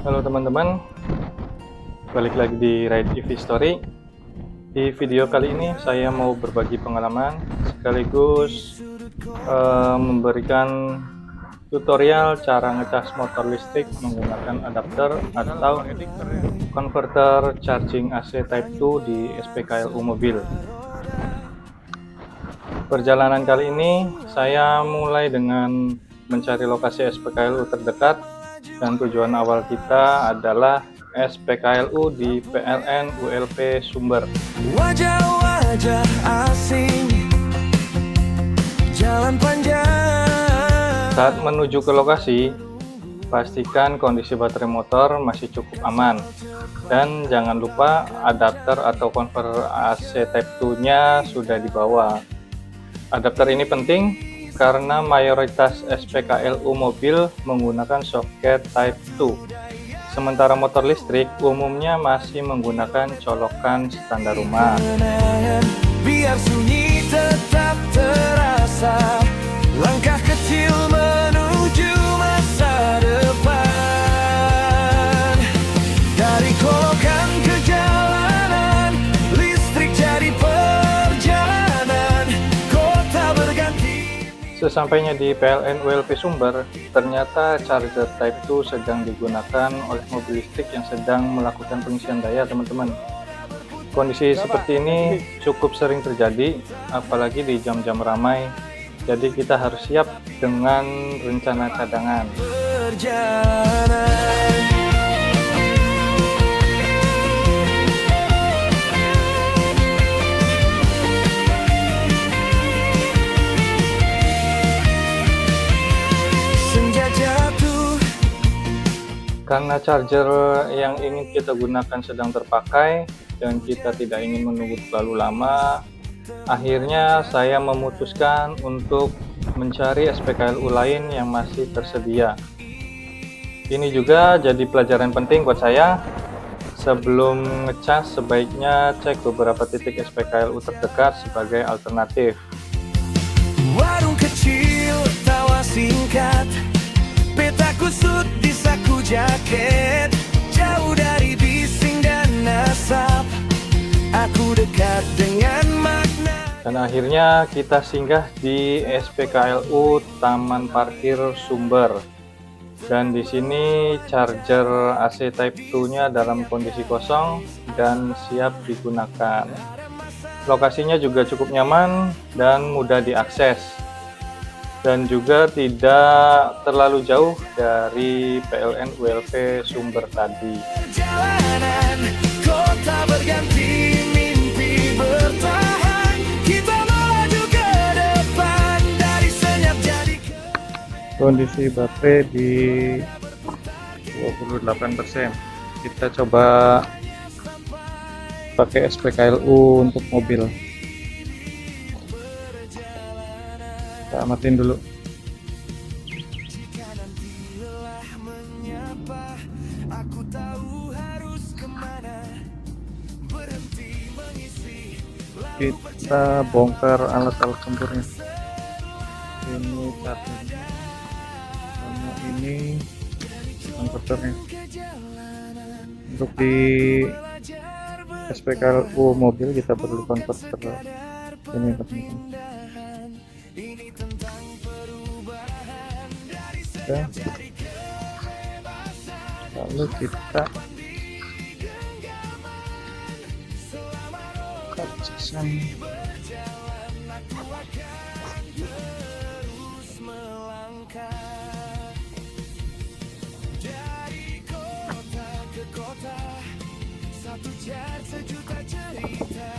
Halo teman-teman, balik lagi di Ride EV Story. Di video kali ini saya mau berbagi pengalaman sekaligus memberikan tutorial cara ngecas motor listrik menggunakan adapter atau converter charging AC Type 2 di SPKLU mobil. Perjalanan kali ini saya mulai dengan mencari lokasi SPKLU terdekat, dan tujuan awal kita adalah SPKLU di PLN ULP Sumber. Wajah-wajah asing, jalan panjang. Saat menuju ke lokasi, pastikan kondisi baterai motor masih cukup aman, dan jangan lupa adapter atau konverter AC Type 2-nya sudah dibawa. Adapter ini penting karena mayoritas SPKLU mobil menggunakan soket Type 2. Sementara motor listrik umumnya masih menggunakan colokan standar rumah. Biar sunyi tetap terasa, langkah kecil menuju masa depan. Dari kolokan ke jalanan, listrik jadi perjalanan, kota berganti. Sesampainya di PLN ULP Sumber, ternyata charger Type 2 sedang digunakan oleh mobil listrik yang sedang melakukan pengisian daya, teman-teman. Kondisi seperti ini cukup sering terjadi, apalagi di jam-jam ramai. Jadi kita harus siap dengan rencana cadangan. Perjalanan. Senja jatuh. Karena charger yang ingin kita gunakan sedang terpakai dan kita tidak ingin menunggu terlalu lama, akhirnya saya memutuskan untuk mencari SPKLU lain yang masih tersedia. Ini juga jadi pelajaran penting buat saya. Sebelum ngecas, sebaiknya cek beberapa titik SPKLU terdekat sebagai alternatif. Warung kecil, tawa singkat, peta kusut di saku jaket, jauh dari bising dan asap, aku dekat dengan makna. Dan akhirnya kita singgah di SPKLU Taman Parkir Sumber. Dan di sini charger AC Type 2-nya dalam kondisi kosong dan siap digunakan. Lokasinya juga cukup nyaman dan mudah diakses, dan juga tidak terlalu jauh dari PLN ULP Sumber tadi. Perjalanan, kota berganti, mimpi bertahan, kita melaju ke depan, dari senyap jadi Kondisi baterai di 28%. Kita coba pakai SPKLU untuk mobil. Kita amatin dulu. jika nanti lelah menyapa, aku tahu harus kemana, berhenti mengisi. Kita bongkar alat-alat tempurnya. Ini chargernya, sama ini konverternya. Untuk di SPKLU mobil kita perlu konverter ini, teman-teman. Ya. Lalu kita kacasan. Dari kota ke kota, satu jar sejuta cerita,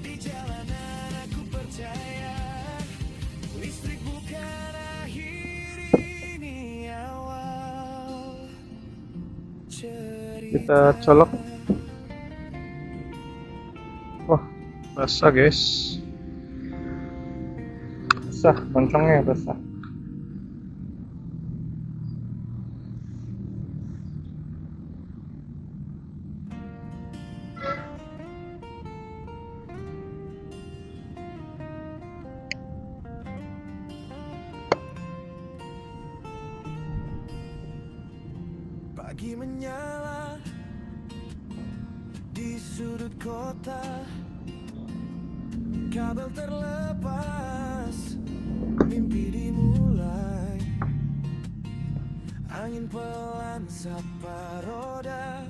di jalanan aku percaya, listrik bukan akhir, ini awal cerita. Kita colok. Wah, basah guys, basah, moncongnya basah. Pagi menyala di sudut kota, kabel terlepas, mimpi dimulai. Angin pelan sapa roda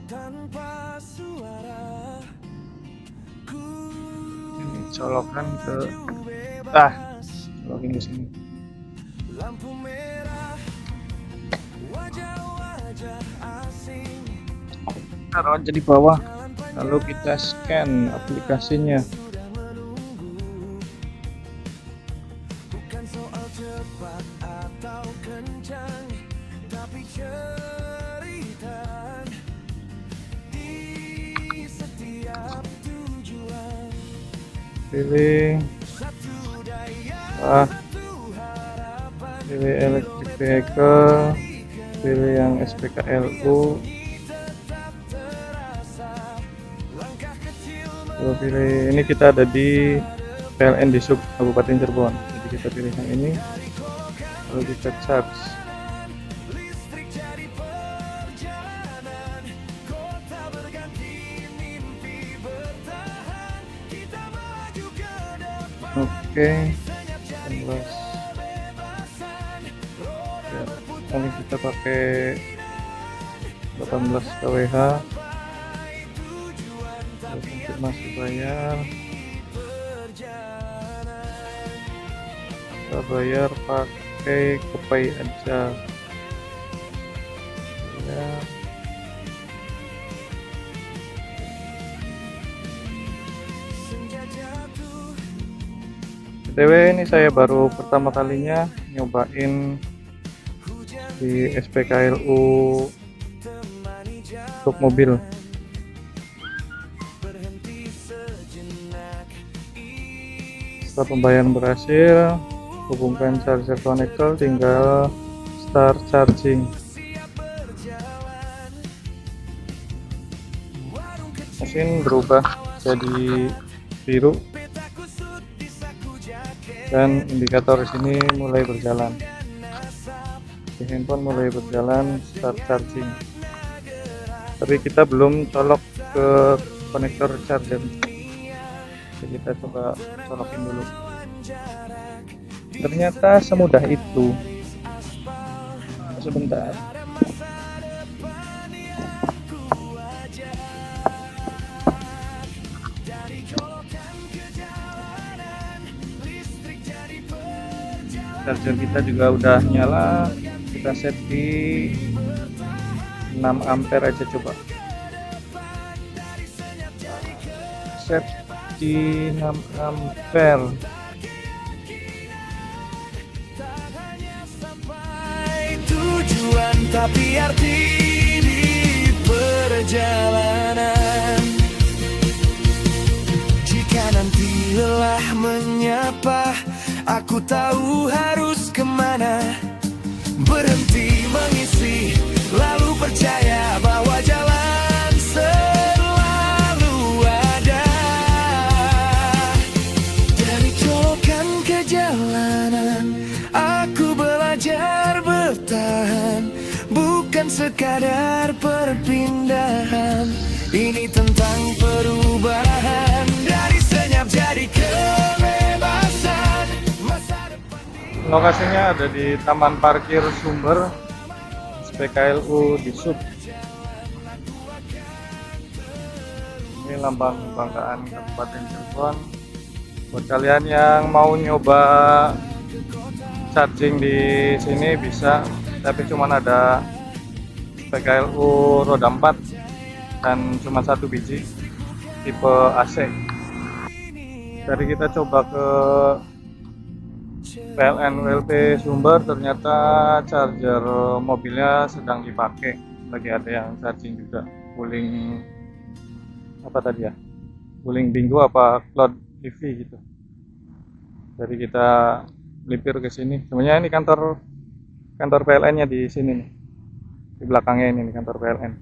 tanpa suara. Ku Ini colokan ke bebas, colokin ke sini. lampu merah, wajah-wajah asing. Taruh aja di bawah, lalu kita scan aplikasinya. Sudah menunggu, bukan soal cepat atau kencang, tapi cerita di setiap tujuan. Pilih Satu daya, ah, satu harapan, pilih electric vehicle, pilih yang SPKLU, tetap terasa. Langkah kecil lalu pilih ini. Kita ada di PLN di Sub Kabupaten Cirebon, jadi kita pilih yang ini, lalu kita charge. listrik jadi perjalanan, kota berganti, mimpi bertahan, kita maju ke depan. Oke, Senyap jadi 19. kebebasan, roda Ya, berputar kali kita pakai 18 kWh. tujuan, Lalu konfirmasi bayar. perjalanan. Kita bayar pakai GoPay aja. Ya, Senja jatuh, BTW ini saya baru pertama kalinya nyobain di SPKLU temani jalan, untuk mobil. berhenti sejenak. Setelah pembayaran berhasil, hubungkan charger konektor, tinggal start charging. Siap berjalan, warung kecil, Mesin berubah jadi biru peta kusut di saku jaket, dan indikator di sini mulai berjalan. dan asap Di handphone mulai berjalan start charging. Tapi kita belum colok ke konektor charger. Jadi kita coba colokin dulu. jarak. Ternyata semudah itu. Sebentar. Ada masa depan yang ku ajak, dari colokan ke jalanan, listrik jadi perjalanan. Charger kita juga udah nyala. Kita set di 6 ampere aja coba. Set di 6 ampere. Tak hanya sampai tujuan, tapi arti di perjalanan. Jika nanti lelah menyapa, aku tahu harus kemana. Berhenti mengisi, lalu percaya bahwa jalan selalu ada. Dari colokan ke jalanan, aku belajar bertahan, bukan sekadar perpindahan. Ini tentang perubahan, dari senyap jadi kebebasan. Masa depan Lokasinya ada di Taman Parkir Sumber SPKLU di Sub. Ini lambang kebanggaan Kabupaten Cirebon. Buat kalian yang mau nyoba charging di sini bisa, tapi cuma ada SPKLU roda 4 dan cuma satu biji tipe AC. Dari kita coba ke PLN WLP Sumber, ternyata charger mobilnya sedang dipakai, lagi ada yang charging juga. Wuling apa tadi ya, Wuling Bingo apa Cloud EV gitu. Jadi kita melipir ke sini. Sebenarnya ini kantor PLN-nya di sini nih, di belakangnya ini nih, kantor PLN.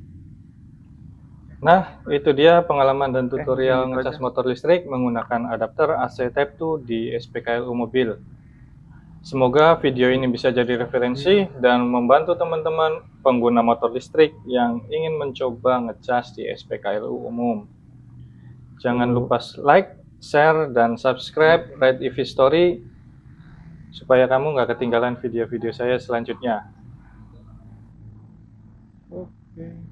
Nah, itu dia pengalaman dan tutorial ngecas motor listrik menggunakan adapter AC Type 2 di SPKLU mobil. Semoga video ini bisa jadi referensi dan membantu teman-teman pengguna motor listrik yang ingin mencoba ngecas di SPKLU umum. Jangan lupa like, share, dan subscribe Ride EV Story supaya kamu nggak ketinggalan video-video saya selanjutnya. Oke.